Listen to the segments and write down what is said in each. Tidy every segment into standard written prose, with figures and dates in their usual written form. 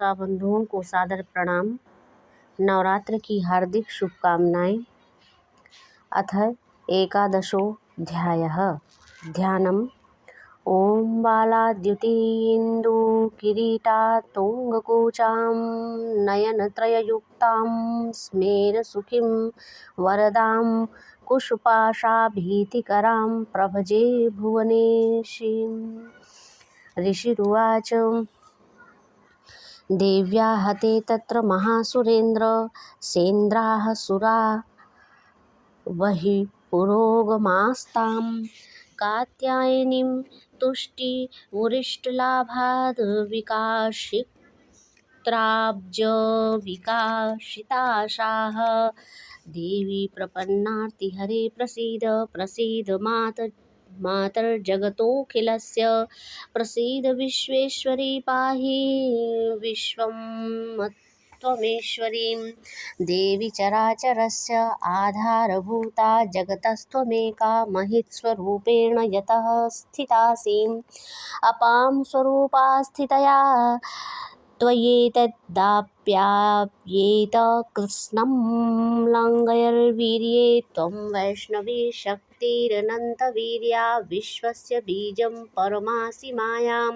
बंधुओं को सादर प्रणाम। नवरात्र की हार्दिक शुभकामनाएं। अथ एकादशोऽध्यायः। ध्यानम्। ॐ बालाद्युतीन्दुकिरीटातुङ्गकूचां नयनत्रययुक्तां स्मेरसुखीं वरदां कुशपाशाभीतिकरां प्रभजे भुवनेशीम्। ऋषिरुवाच। देव्या हते तत्र महासुरेन्द्र सेन्द्राः सुरा वहि पुरोगमास्तां कात्यायनीं तुष्टिवुरिष्टलाभाद् विकाशिताशाः। देवी प्रपन्नार्तिहरे प्रसीद प्रसीद मातर्जगतोऽखिलस्य प्रसीद विश्वेश्वरी पाहि विश्वं त्वमेश्वरीं। देवी चराचरस्य आधारभूता जगतस्त्वमेका महित्स्वरूपेण यतः स्थितासीम् अपां स्वरूपा स्थितया त्वयेतदाप्यायेत कृत्स्नं लङ्घयर्वीर्ये त्वं वैष्णवी शक्तिरनन्तवीर्या विश्वस्य बीजं परमासि मायां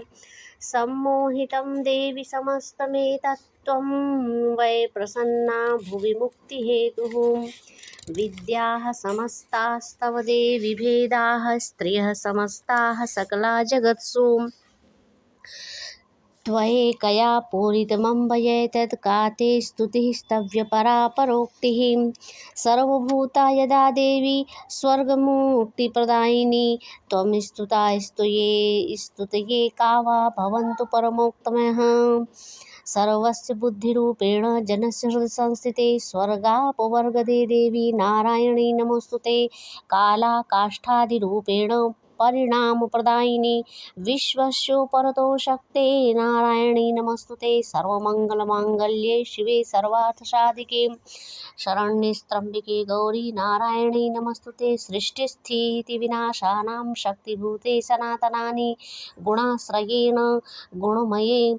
सम्मोहितं देवि समस्तमेतत्त्वं वै प्रसन्ना भुवि मुक्तिहेतुः। विद्याः समस्तास्तव देवि भेदाः स्त्रियः समस्ताः सकला जगत्सु त्वयैकया पूरितमम्बयेतत् का ते स्तुतिः स्तव्यपरा परोक्तिः। सर्वभूता यदा देवी स्वर्गमुक्तिप्रदायिनी त्वं स्तुता स्तुतये का वा भवन्तु परमोक्तमः। सर्वस्य बुद्धिरूपेण जनस्य हृदि संस्थिते स्वर्गापवर्गदे देवी नारायणी नमोस्तुते। कालाकाष्ठादिरूपेण परिणामप्रदायिनी विश्वस्योपरतो शक्ते नारायणी नमोस्तुते। सर्वमङ्गलमाङ्गल्ये शिवे सर्वार्थसाधिके शरण्ये गौरी नारायणी नमोस्तुते। सृष्टिस्थितिविनाशानां शक्तिभूते सनातनानि गुणाश्रयेण गुणमये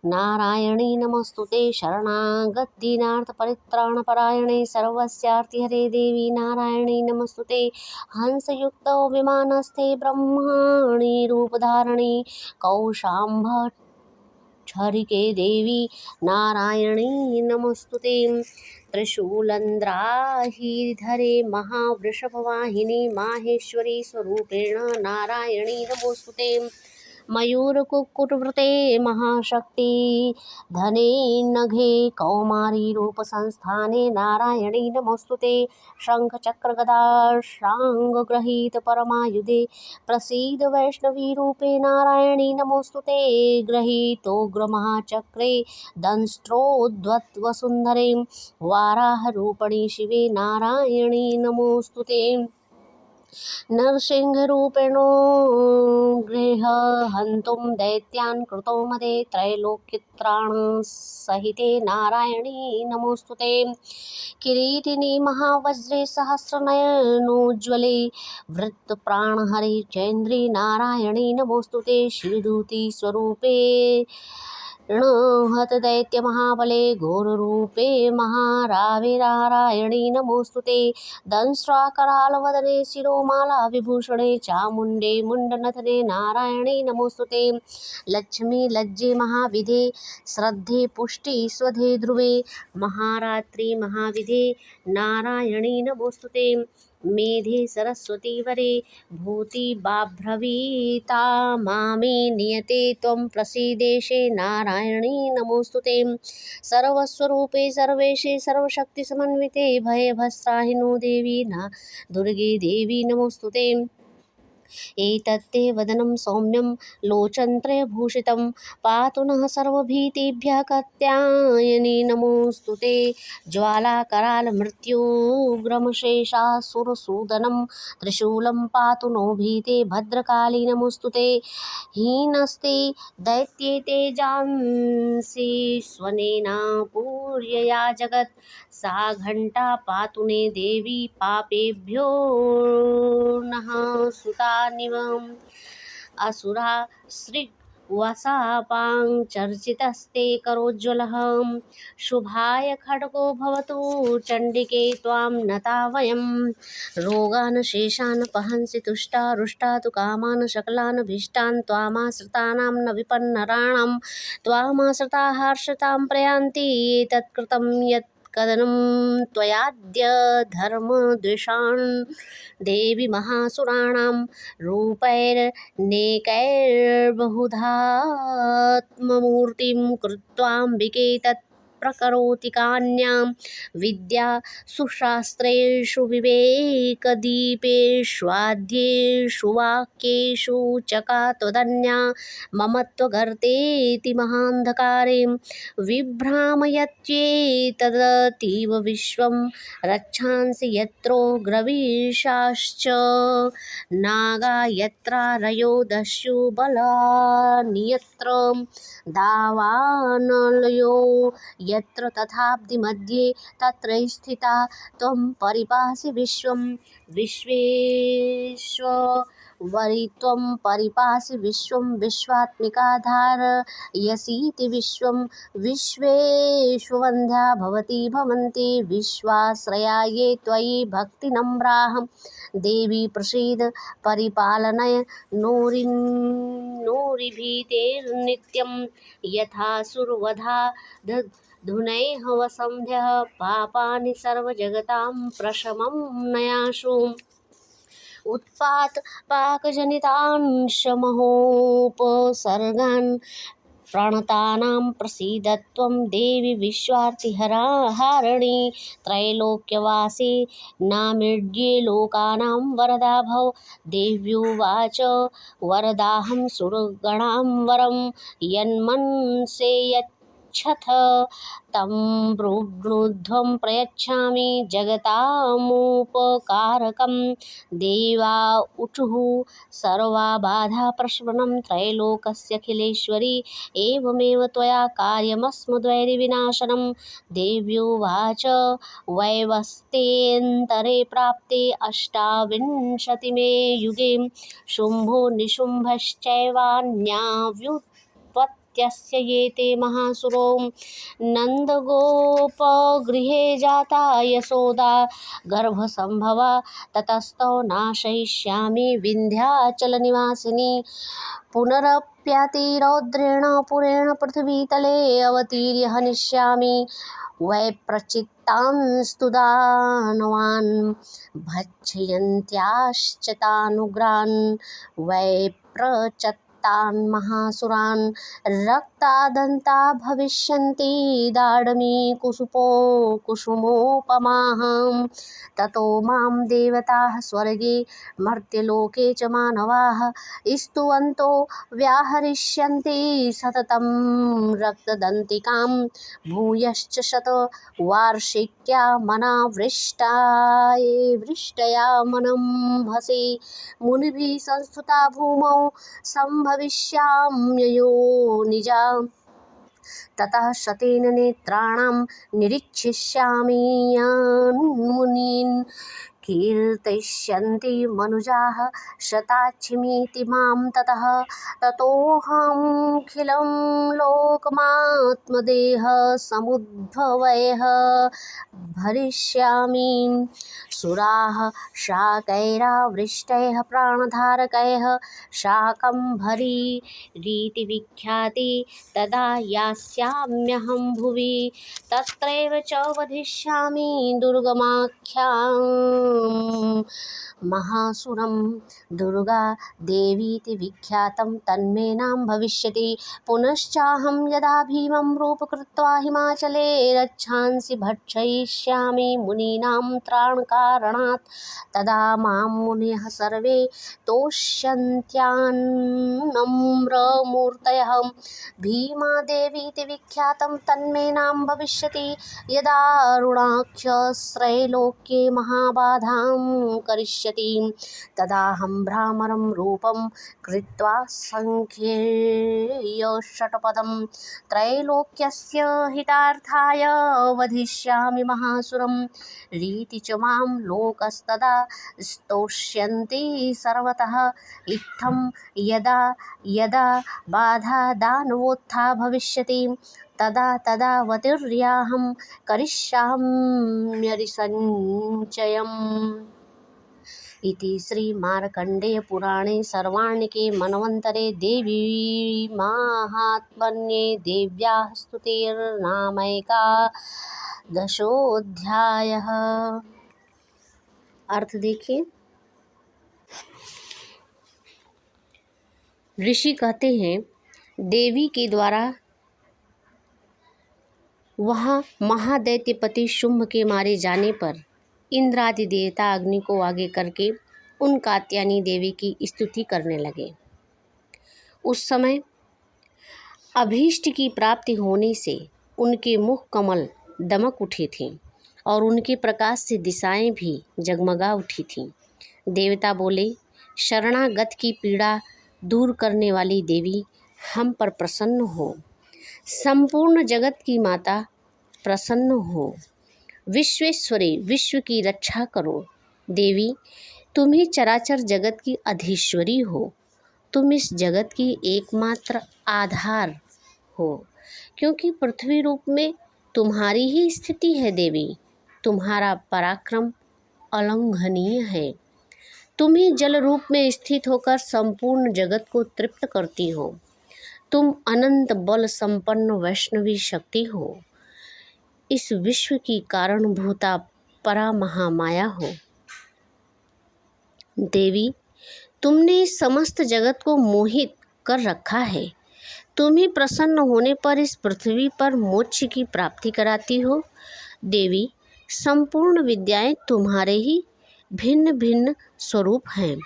नारायणी नमोस्तुते। शरणागतदीनार्तपरित्राणपरायणे सर्वस्यार्तिहरे देवी नारायणी नमोस्तुते। हंसयुक्तौ विमानस्थे ब्रह्मणि रूपधारिणि कौशाम्भच्छरिके देवी नारायणी नमोस्तुते। त्रिशूलन्द्राहिधरे महावृषभवाहिनी माहेश्वरी स्वरूपेण नारायणी नमोस्तुते। मयूरकुक्कुटवृते महाशक्ति धने नघे कौमारी रूपसंस्थाने नारायणी नमोस्तुते। शङ्खचक्रगदा शाङ्गगृहीत परमायुधे प्रसीद वैष्णवी रूपे नारायणी नमोस्तुते। गृहीतोग्रमहाचक्रे दंष्ट्रोद्धतवसुन्धरे वाराहरूपिणि शिवे नारायणी नमोस्तुते। नरसिंहरूपिणो हन्तुं दैत्यान् कृतौमदे त्रैलोक्यत्राणसहिते नारायणी नमोस्तुते। किरीटिनि महावज्रे सहस्रनयनोज्ज्वले वृत्तप्राणहरे चैन्द्री नारायणी नमोस्तुते। शिवदूतीस्वरूपे हतदैत्यमहाबले घोररूपे महारावे नारायणी नमोस्तुते। दंष्ट्राकरालवदने शिरोमाला विभूषणे चामुण्डे मुण्डनथने नारायणी नमोस्तुते। लक्ष्मी लज्जे महाविधे श्रद्धे पुष्टि स्वधे ध्रुवे महारात्रि महाविधे नारायणी नमोस्तुते। मेधे सरस्वती वरे भूति बाभ्रवीता मामे नियते त्वं प्रसीदेशे नारायणी नमोस्तुते। सर्वस्वरूपे सर्वेशे सर्वशक्तिसमन्विते भयभस्त्राहिनो देवी दुर्गे देवी नमोस्तुते। एतत्ते वदनं सौम्यं लोचनत्रयभूषितं पातु नः सर्वभीतिभ्यः कात्यायनी नमोस्तुते। ज्वालाकरालमृत्युग्रमशेषासुरसूदनं त्रिशूलं पातु नो भीते भद्रकाली नमोस्तुते। हीनस्ते दैत्ये तेजांसि स्वनेना पूर्यया जगत् सा घण्टा पातु ने देवी पापेभ्यो नः सुतानिव। असुरा वसापां चर्चितस्ते करोज्ज्वलः शुभाय खड्गो भवतु चण्डिके त्वां नता वयं रोगान् शेषान् पहंसि तुष्टा रुष्टा तु कामान् सकलान् भीष्टान् त्वामाश्रितानां न विपन्नराणां त्वामाश्रिता हर्षतां प्रयान्ति एतत्कृतं यत् कदनं त्वयाद्य धर्मद्वेषान् देवी महासुराणां रूपैर्नेकैर्बहुधात्ममूर्तिं कृत्वाम्बिके तत् प्रकरोति कान्यां विद्या सुशास्त्रेषु विवेकदीपेष्वाद्येषु वाक्येषु चकात्वदन्या मम त्वगर्तेति महान्धकारे विभ्रामयत्येतदतीव विश्वं रक्षांसि यत्रोग्रवीषाश्च नागा यत्रारयो दस्युबलानि यत्र दावानलयो यत्र तथाब्धिमध्ये तत्र स्थिता त्वं परिपासि विश्वं विश्वेश्वरित्वं परिपासि विश्वं विश्वात्मिकाधारयसीति विश्वं विश्वेश्ववन्ध्या भवति भवन्ति विश्वाश्रया ये त्वयि भक्तिनम्राः देवी प्रसीद परिपालनय नोरिभीतेर्नित्यं यथासुरवधा धुनैः वसंभ्यः पापानि सर्वजगतां प्रशमं नयाशु उत्पात पाकजनितांशमहोपसर्गान् प्रणतानां प्रसीदत्वं देवी विश्वार्तिहारिणी त्रैलोक्यवासी नामीड्ये लोकानां वरदा भव देव्युवाच वरदाहं सुरगणां वरं यन्मनसे यच्छथ तं वृणुध्वं प्रयच्छामि जगतामुपकारकं देवा ऊचुः सर्वा बाधा प्रशमनं त्रैलोक्यस्याखिलेश्वरी एवमेव त्वया कार्यमस्मद्वैरिविनाशनं देव्युवाच वैवस्तेऽन्तरे प्राप्ते अष्टाविंशतिमे युगे शुम्भो निशुम्भश्चैवान्याव्युत्पत्त्यस्य ये ते महासुरो नन्दगोपगृहे जाता यशोदा गर्भसम्भवा ततस्तौ नाशयिष्यामि विन्ध्याचलनिवासिनी पुनरप्यातिरौद्रेण पुरेण पृथ्वीतले अवतीर्य हनिष्यामि वैप्रचित्तांस्तु दानवान् भक्षयन्त्याश्च तानुग्रान् वैप्रचत्तान् महासुरान् रक्तादन्ता भविष्यन्ति दाडमी कुसुमोपमाः ततो मां देवताः स्वर्गे मर्त्यलोके च मानवाः स्तुवन्तो व्याहरिष्यन्ति सततं रक्तदन्तिकां भूयश्च शतवार्षिक्या वृष्टया मनम्भसे मुनिभिः संस्तुता भूमौ सम्भविष्याम्ययो निजा ततः शतेन नेत्राणां निरीक्षिष्यामि यान् मुनीन् कीर्तयिष्यन्ति मनुजाः शताच्छिमीति मां ततः ततोऽहमखिलं लोकमात्मदेह समुद्भवैः भरिष्यामि सुराः शाकैरावृष्टैः प्राणधारकैः शाकम्भरीरिति विख्याति तदा यास्याम्यहं भुवि तत्रैव च वधिष्यामि दुर्गमाख्यां महासुरं दुर्गा देवीति विख्यातं तन्मे नाम भविष्यति पुनश्चाहं यदा भीमं रूपकृत्वा हिमाचले रक्षांसि भक्षयिष्यामि मुनीनां त्राणकारणात् तदा मां मुनयः सर्वे तोष्यन्त्यान्नम्रमूर्तयः भीमादेवीति विख्यातं तन्मे नाम भविष्यति यदा रुणाक्षस्त्रैलोक्ये महाबाधा बाधां करिष्यति तदाहं भ्रामरं रूपं कृत्वा संख्येय त्रैलोक्यस्य हितार्थाय वधिष्यामि महासुरं रीति च मां लोकस्तदा स्तोष्यन्ति सर्वतः इत्थं यदा यदा बाधा दानवोत्था भविष्यति तदा तदावतीर्याहं करिष्याम्यरिसञ्चयम् इति श्रीमार्कण्डेयपुराणे सर्वाणिके मन्वन्तरे देवी माहात्म्ये देव्याः स्तुतिर्नामैकादशोऽध्यायः। अर्थ देखिए। ऋषि कहते हैं, देवी के द्वारा वहाँ महादैत्यपति शुंभ के मारे जाने पर इंद्र आदि देवता अग्नि को आगे करके उन कात्यायनी देवी की स्तुति करने लगे। उस समय अभीष्ट की प्राप्ति होने से उनके मुख कमल दमक उठे थे और उनके प्रकाश से दिशाएं भी जगमगा उठी थीं। देवता बोले, शरणागत की पीड़ा दूर करने वाली देवी, हम पर प्रसन्न हो। संपूर्ण जगत की माता, प्रसन्न हो। विश्वेश्वरी, विश्व की रक्षा करो। देवी, तुम ही चराचर जगत की अधीश्वरी हो। तुम इस जगत की एकमात्र आधार हो, क्योंकि पृथ्वी रूप में तुम्हारी ही स्थिति है। देवी, तुम्हारा पराक्रम अलंघनीय है। तुम ही जल रूप में स्थित होकर संपूर्ण जगत को तृप्त करती हो। तुम अनंत बल संपन्न वैष्णवी शक्ति हो। इस विश्व की कारणभूता परा महामाया हो। देवी, तुमने इस समस्त जगत को मोहित कर रखा है। तुम ही प्रसन्न होने पर इस पृथ्वी पर मोक्ष की प्राप्ति कराती हो। देवी, संपूर्ण विद्याएं तुम्हारे ही भिन्न भिन्न स्वरूप हैं।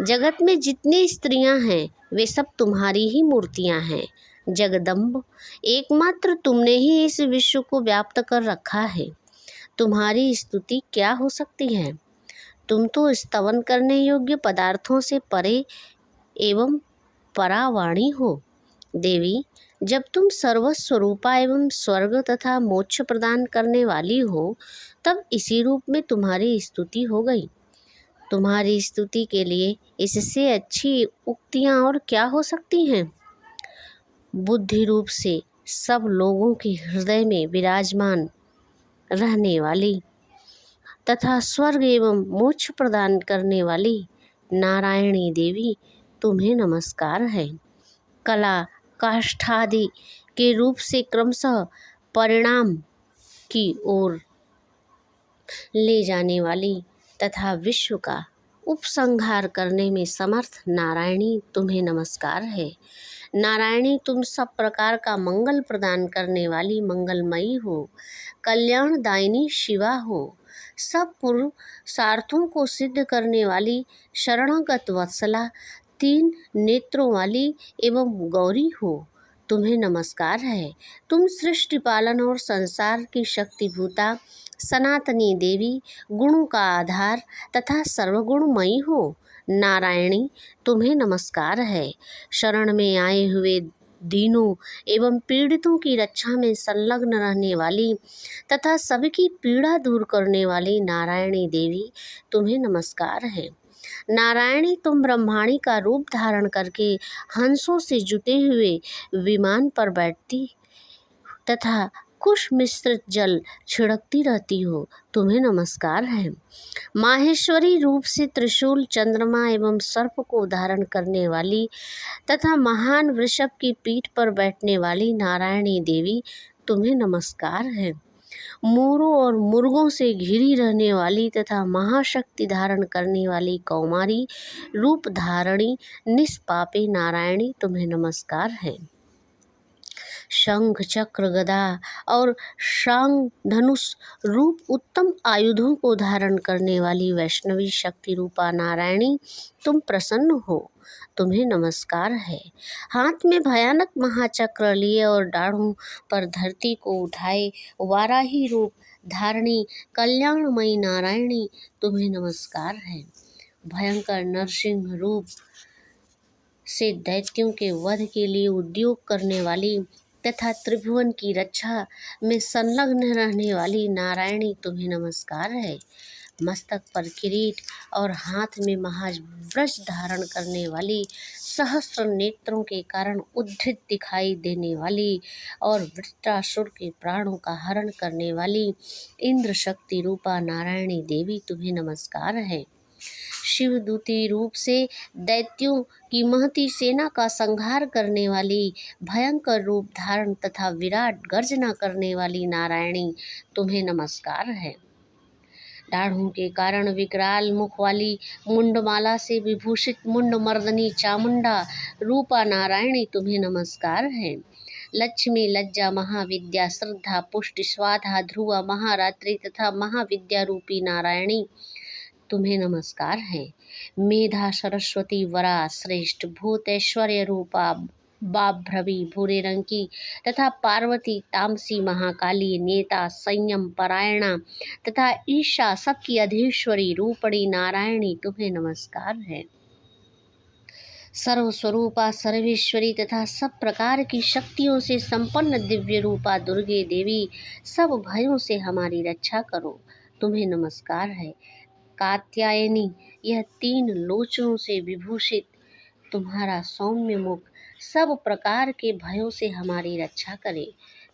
जगत में जितनी स्त्रियां हैं वे सब तुम्हारी ही मूर्तियां हैं। जगदम्ब, एकमात्र तुमने ही इस विश्व को व्याप्त कर रखा है। तुम्हारी स्तुति क्या हो सकती है। तुम तो स्तवन करने योग्य पदार्थों से परे एवं परावाणी हो। देवी, जब तुम सर्वस्वरूपा एवं स्वर्ग तथा मोक्ष प्रदान करने वाली हो, तब इसी रूप में तुम्हारी स्तुति हो गई। तुम्हारी स्तुति के लिए इससे अच्छी उक्तियां और क्या हो सकती हैं। बुद्धि रूप से सब लोगों के हृदय में विराजमान रहने वाली तथा स्वर्ग एवं मोक्ष प्रदान करने वाली नारायणी देवी, तुम्हें नमस्कार है। कला काष्ठादि के रूप से क्रमशः परिणाम की ओर ले जाने वाली तथा विश्व का उपसंहार करने में समर्थ नारायणी, तुम्हें नमस्कार है। नारायणी, तुम सब प्रकार का मंगल प्रदान करने वाली मंगलमयी हो। कल्याणदायिनी शिवा हो। सब पुरुषार्थों को सिद्ध करने वाली शरणागत वत्सला, 3 नेत्रों वाली एवं गौरी हो। तुम्हें नमस्कार है। तुम सृष्टि पालन और संसार की शक्तिभूता सनातनी देवी, गुणों का आधार तथा सर्वगुणमयी हो। नारायणी, तुम्हें नमस्कार है। शरण में आए हुए दीनों एवं पीड़ितों की रक्षा में संलग्न रहने वाली तथा सबकी पीड़ा दूर करने वाली नारायणी देवी, तुम्हें नमस्कार है। नारायणी, तुम ब्रह्माणी का रूप धारण करके हंसों से जुटे हुए विमान पर बैठती तथा कुश मिश्रित जल छिड़कती रहती हो। तुम्हें नमस्कार है। माहेश्वरी रूप से त्रिशूल, चंद्रमा एवं सर्प को धारण करने वाली तथा महान वृषभ की पीठ पर बैठने वाली नारायणी देवी, तुम्हें नमस्कार है। मोरों और मुर्गों से घिरी रहने वाली तथा महाशक्ति धारण करने वाली कौमारी रूप धारणी निष्पापे नारायणी, तुम्हें नमस्कार है। शंख चक्र गदा और शांग धनुष रूप उत्तम आयुधों को धारण करने वाली वैष्णवी शक्ति रूपा नारायणी, तुम प्रसन्न हो, तुम्हें नमस्कार है। हाथ में भयानक महाचक्र लिए और दाढ़ों पर धरती को उठाए वाराही रूप धारणी कल्याणमयी नारायणी, तुम्हें नमस्कार है। भयंकर नरसिंह रूप से दैत्यों के वध के लिए उद्योग करने वाली तथा त्रिभुवन की रक्षा में संलग्न रहने वाली नारायणी, तुम्हें नमस्कार है। मस्तक पर किरीट और हाथ में महावज्र धारण करने वाली, सहस्र नेत्रों के कारण उद्धृत दिखाई देने वाली और वृत्रासुर के प्राणों का हरण करने वाली इंद्र शक्ति रूपा नारायणी देवी, तुम्हें नमस्कार है। शिवदूती रूप से दैत्यों की महती सेना का संहार करने वाली, भयंकर रूप धारण तथा विराट गर्जना करने वाली नारायणी, तुम्हें नमस्कार है। दाढ़ों के कारण विकराल मुख वाली, मुंडमाला से विभूषित मुंड मर्दनी चामुंडा रूपा नारायणी, तुम्हें नमस्कार है। लक्ष्मी, लज्जा, महाविद्या, श्रद्धा, पुष्टि, स्वाधा, ध्रुवा, महारात्रि तथा महाविद्या रूपी नारायणी, तुम्हें नमस्कार है। मेधा, सरस्वती, वरा, श्रेष्ठ, भूत, ऐश्वर्य रूपा बाभ्रवी भूरे रंग की तथा पार्वती, तामसी, महाकाली, नेता, संयम परायणा तथा ईशा सबकी अधीश्वरी रूपणी नारायणी, तुम्हें नमस्कार है। सर्वस्वरूपा, सर्वेश्वरी तथा सब प्रकार की शक्तियों से संपन्न दिव्य रूपा दुर्गे देवी, सब भयों से हमारी रक्षा करो, तुम्हें नमस्कार है। कात्यायनी, यह 3 लोचनों से विभूषित तुम्हारा सौम्य मुख सब प्रकार के भयों से हमारी रक्षा करे,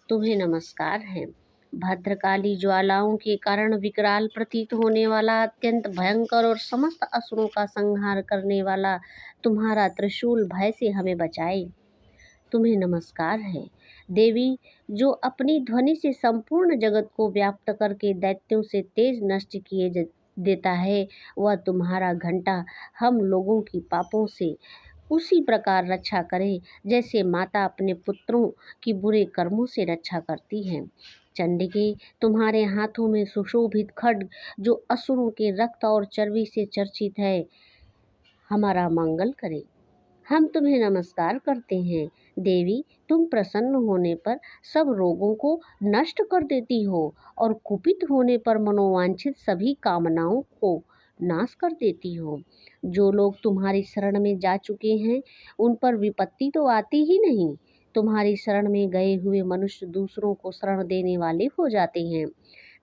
तुम्हें नमस्कार है। भद्रकाली, ज्वालाओं के कारण विकराल प्रतीत होने वाला, अत्यंत भयंकर और समस्त असुरों का संहार करने वाला तुम्हारा त्रिशूल भय से हमें बचाए, तुम्हें नमस्कार है। देवी, जो अपनी ध्वनि से संपूर्ण जगत को व्याप्त करके दैत्यों से तेज नष्ट किए देता है, वह तुम्हारा घंटा हम लोगों की पापों से उसी प्रकार रक्षा करे जैसे माता अपने पुत्रों की बुरे कर्मों से रक्षा करती है। चंडिके, तुम्हारे हाथों में सुशोभित खड्ग जो असुरों के रक्त और चर्बी से चर्चित है, हमारा मंगल करे, हम तुम्हें नमस्कार करते हैं। देवी, तुम प्रसन्न होने पर सब रोगों को नष्ट कर देती हो और कुपित होने पर मनोवांछित सभी कामनाओं को नाश कर देती हो। जो लोग तुम्हारी शरण में जा चुके हैं, उन पर विपत्ति तो आती ही नहीं। तुम्हारी शरण में गए हुए मनुष्य दूसरों को शरण देने वाले हो जाते हैं।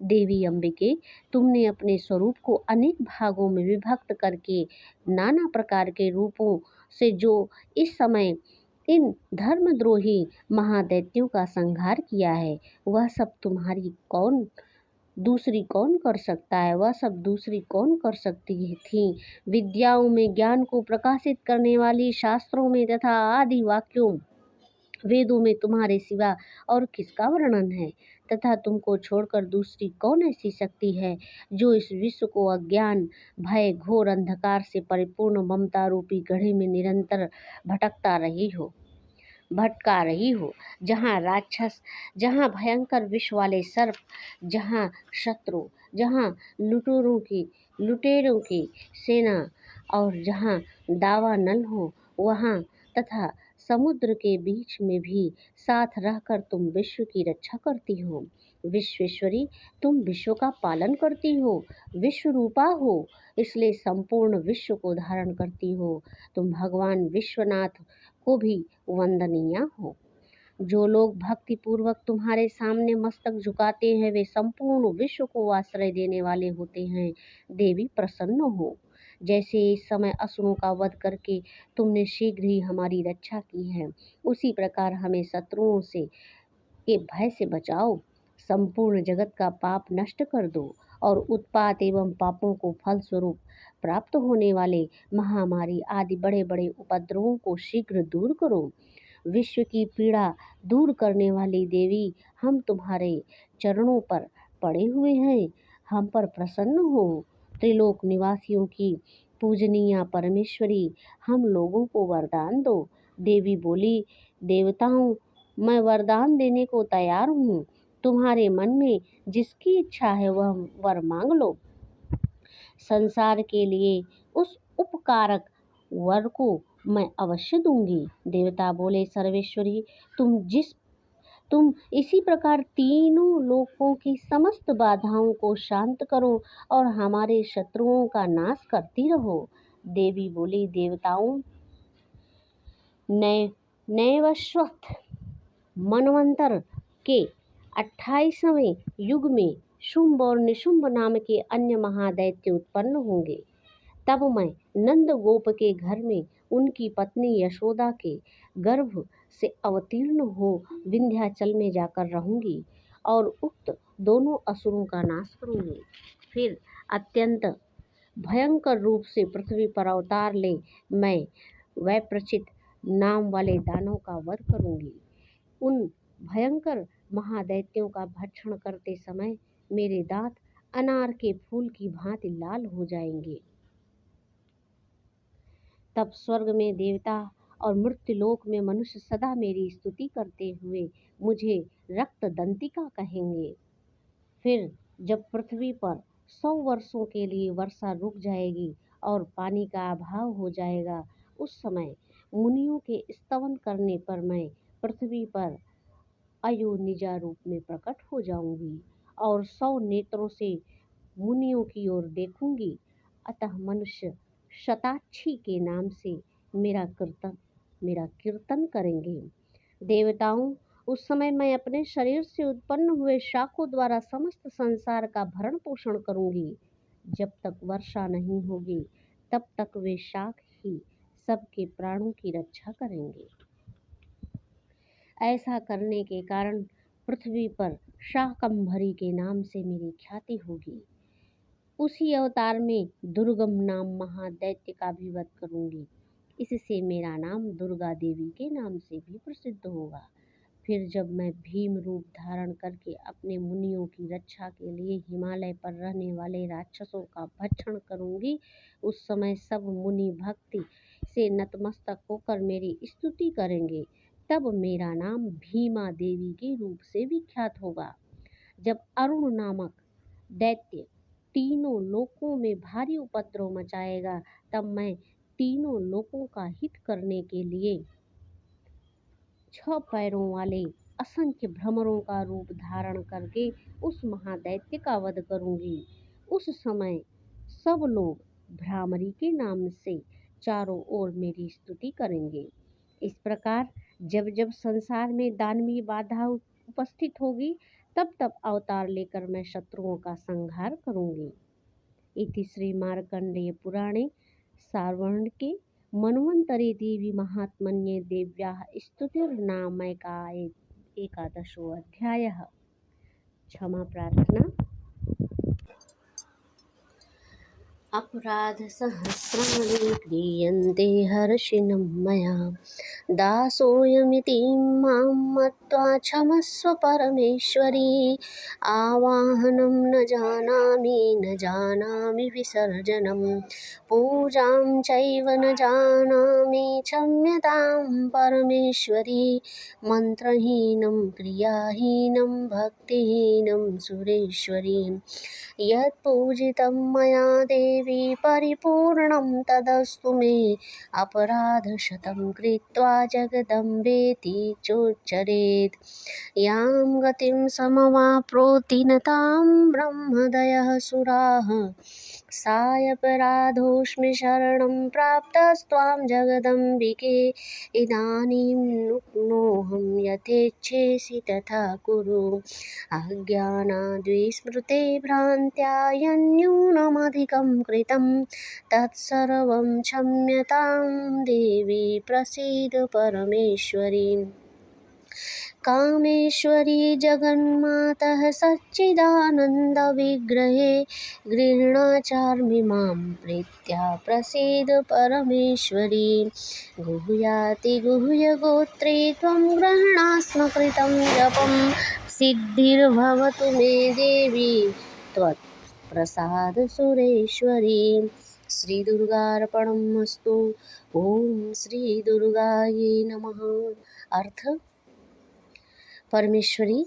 देवी अंबिके, तुमने अपने स्वरूप को अनेक भागों में विभक्त करके नाना प्रकार के रूपों से जो इस समय इन धर्मद्रोही महादैत्यों का संहार किया है, वह सब दूसरी कौन कर सकता है, वह सब दूसरी कौन कर सकती थी। विद्याओं में ज्ञान को प्रकाशित करने वाली, शास्त्रों में तथा आदि वाक्यों वेदों में तुम्हारे सिवा और किसका वर्णन है, तथा तुमको छोड़कर दूसरी कौन ऐसी शक्ति है जो इस विश्व को अज्ञान, भय, घोर अंधकार से परिपूर्ण ममता रूपी गड्ढे में निरंतर भटका रही हो, जहाँ राक्षस, जहाँ भयंकर विष वाले सर्प, जहाँ शत्रु, जहाँ लुटेरों की सेना और जहाँ दावा नल हो, वहाँ तथा समुद्र के बीच में भी साथ रहकर तुम विश्व की रक्षा करती हो। विश्वेश्वरी, तुम विश्व का पालन करती हो, विश्व रूपा हो, इसलिए संपूर्ण विश्व को धारण करती हो। तुम भगवान विश्वनाथ को भी वंदनीय हो। जो लोग भक्ति पूर्वक तुम्हारे सामने मस्तक झुकाते हैं, वे संपूर्ण विश्व को आश्रय देने वाले होते हैं। देवी, प्रसन्न हो। जैसे इस समय असुरों का वध करके तुमने शीघ्र ही हमारी रक्षा की है, उसी प्रकार हमें शत्रुओं से के भय से बचाओ। संपूर्ण जगत का पाप नष्ट कर दो और उत्पात एवं पापों को फल स्वरूप प्राप्त होने वाले महामारी आदि बड़े बड़े उपद्रवों को शीघ्र दूर करो। विश्व की पीड़ा दूर करने वाली देवी, हम तुम्हारे चरणों पर पड़े हुए हैं, हम पर प्रसन्न हो। त्रिलोक निवासियों की पूजनीय परमेश्वरी, हम लोगों को वरदान दो। देवी बोली, देवताओं मैं वरदान देने को तैयार हूँ। तुम्हारे मन में जिसकी इच्छा है वह वर मांग लो। संसार के लिए उस उपकारक वर को मैं अवश्य दूंगी। देवता बोले, सर्वेश्वरी, तुम इसी प्रकार तीनों लोकों की समस्त बाधाओं को शांत करो और हमारे शत्रुओं का नाश करती रहो। देवी बोली, देवताओं, नैवस्वत मनवंतर के 28वें युग में शुंभ और निशुंभ नाम के अन्य महादैत्य उत्पन्न होंगे। तब मैं नंद गोप के घर में उनकी पत्नी यशोदा के गर्भ से अवतीर्ण हो विंध्याचल में जाकर रहूंगी और उक्त दोनों असुरों का नाश करूंगी। फिर अत्यंत भयंकर रूप से पृथ्वी पर अवतार ले मैं वैप्रचित नाम वाले दानव का वध करूंगी। उन भयंकर महादैत्यों का भक्षण करते समय मेरे दांत अनार के फूल की भांति लाल हो जाएंगे। तब स्वर्ग में देवता और मृत्युलोक में मनुष्य सदा मेरी स्तुति करते हुए मुझे रक्त दंतिका कहेंगे। फिर जब पृथ्वी पर 100 वर्षों के लिए वर्षा रुक जाएगी और पानी का अभाव हो जाएगा, उस समय मुनियों के स्तवन करने पर मैं पृथ्वी पर अयोनिजा रूप में प्रकट हो जाऊंगी और 100 नेत्रों से मुनियों की ओर देखूंगी। अतः मनुष्य शताक्षी के नाम से मेरा कीर्तन करेंगे। देवताओं, उस समय मैं अपने शरीर से उत्पन्न हुए शाखों द्वारा समस्त संसार का भरण पोषण करूंगी। जब तक वर्षा नहीं होगी तब तक वे शाख ही सबके प्राणों की रक्षा करेंगे। ऐसा करने के कारण पृथ्वी पर शाकंभरी के नाम से मेरी ख्याति होगी। उसी अवतार में दुर्गम नाम महादैत्य का भी वध करूंगी। इससे मेरा नाम दुर्गा देवी के नाम से भी प्रसिद्ध होगा। फिर जब मैं भीम रूप धारण करके अपने मुनियों की रक्षा के लिए हिमालय पर रहने वाले राक्षसों का भक्षण करूंगी, उस समय सब मुनि भक्ति से नतमस्तक होकर मेरी स्तुति करेंगे। तब मेरा नाम भीमा देवी के रूप से विख्यात होगा। जब अरुण नामक दैत्य तीनों लोकों में भारी उपद्रव मचाएगा, तब मैं तीनों लोकों का हित करने के लिए 6 पैरों वाले असंख्य भ्रमरों का रूप धारण करके उस महादैत्य का वध करूंगी। उस समय सब लोग भ्रामरी के नाम से चारों ओर मेरी स्तुति करेंगे। इस प्रकार जब जब संसार में दानवीय बाधा उपस्थित होगी, तब तब अवतार लेकर मैं शत्रुओं का संहार करूंगी। इति श्री मार्कंडेय पुराणे सार्वणिके मन्वन्तरे देवी महात्मन्ये देव्याः स्तुतिर्नामैकाय 11 अध्यायः। क्षमा प्रार्थना। अपराधसहस्राणि क्रियन्ते हर्षिणं मया, दासोऽयमिति मां मत्वा क्षमस्व परमेश्वरी। आवाहनं न जानामि विसर्जनं, पूजां चैव न जानामि क्षम्यतां परमेश्वरी। मन्त्रहीनं क्रियाहीनं भक्तिहीनं सुरेश्वरी। यत्पूजितं मया देवी परिपूर्णं तदस्तु मे, अपराधशतं कृत्वा जगदम्बेति चोच्चरेत्। यां गतिं समवाप्नोति न तां ब्रह्मदयः सुराः, सायपराधोऽस्मि शरणं प्राप्तस्त्वां जगदम्बिके। इदानीं नुह्नोऽहं यथेच्छसि तथा कुरु, अज्ञानाद्विस्मृते भ्रान्त्या यन्न्यूनमधिकं कृतं, तत्सर्वं क्षम्यतां देवी प्रसीद परमेश्वरी। कामेश्वरी जगन्मातः सच्चिदानन्दविग्रहे, गृह्णाचार्मि मां प्रीत्या प्रसीद परमेश्वरी। गुह्यातिगुह्यगोत्रे त्वं गृह्णास्म कृतं जपं, सिद्धिर्भवतु मे देवी त्वत्प्रसाद सुरेश्वरी। श्री दुर्गार्पणमस्तु। ओम श्री दुर्गायै नमः। अर्थ: परमेश्वरी,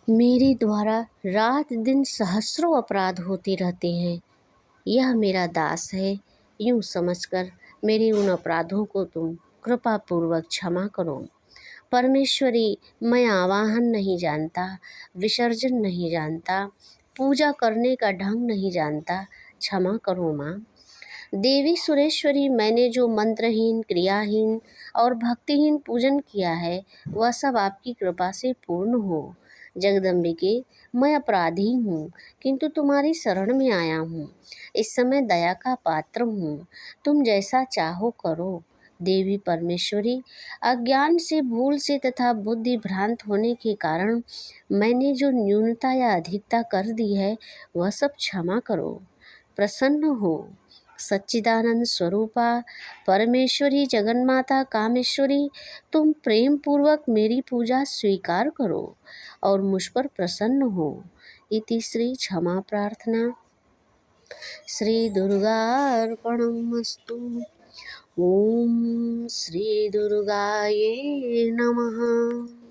मेरे द्वारा रात दिन सहस्रों अपराध होते रहते हैं। यह मेरा दास है, यूं समझकर मेरे उन अपराधों को तुम कृपा पूर्वक क्षमा करो। परमेश्वरी, मैं आवाहन नहीं जानता, विसर्जन नहीं जानता, पूजा करने का ढंग नहीं जानता, क्षमा करो माँ। देवी सुरेश्वरी, मैंने जो मंत्रहीन, क्रियाहीन और भक्तिहीन पूजन किया है वह सब आपकी कृपा से पूर्ण हो। जगदम्बिके, मैं अपराधी हूँ, किंतु तुम्हारी शरण में आया हूँ। इस समय दया का पात्र हूँ, तुम जैसा चाहो करो। देवी परमेश्वरी, अज्ञान से, भूल से तथा बुद्धि भ्रांत होने के कारण मैंने जो न्यूनता या अधिकता कर दी है वह सब क्षमा करो। प्रसन्न हो। सच्चिदानंद स्वरूपा परमेश्वरी, जगन्माता कामेश्वरी, तुम प्रेम पूर्वक मेरी पूजा स्वीकार करो और मुझ पर प्रसन्न हो। इति श्री क्षमा प्रार्थना। श्री दुर्गार्पणमस्तु। ओम श्री दुर्गाये नमः।